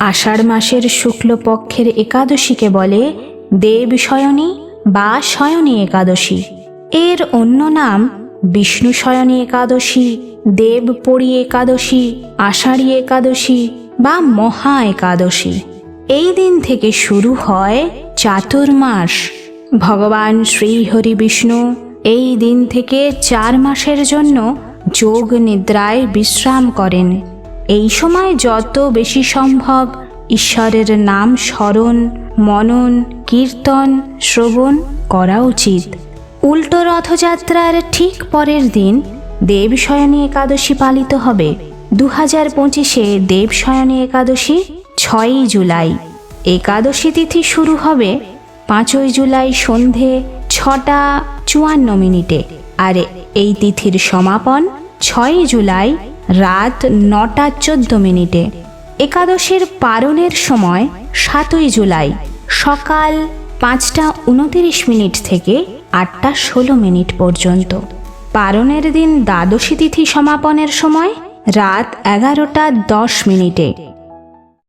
আষাঢ় মাসের শুক্লপক্ষের একাদশীকে বলে দেবশয়নী বা শয়নী একাদশী। এর অন্য নাম বিষ্ণু শয়নী একাদশী, দেবপরী একাদশী, আষাঢ়ী একাদশী বা মহা একাদশী। এই দিন থেকে শুরু হয় চাতুর্মাস। ভগবান শ্রীহরি বিষ্ণু এই দিন থেকে 4 মাসের জন্য যোগ নিদ্রায় বিশ্রাম করেন। এই সময় যত বেশি সম্ভব ঈশ্বরের নাম স্মরণ, মনন, কীর্তন, শ্রবণ করা উচিত। উল্টো রথযাত্রার ঠিক পরের দিন দেবশয়নী একাদশী পালিত হবে। 2025-এ দেবশয়নী একাদশী 6ই জুলাই। একাদশী তিথি শুরু হবে 5ই জুলাই সন্ধে 6:54 আর এই তিথির সমাপন 6ই জুলাই রাত 9:14। একাদশীর পারণের সময় 7ই জুলাই সকাল 5:29 থেকে 8:16 পর্যন্ত। পারণের দিন দ্বাদশী তিথি সমাপনের সময় রাত 11:10।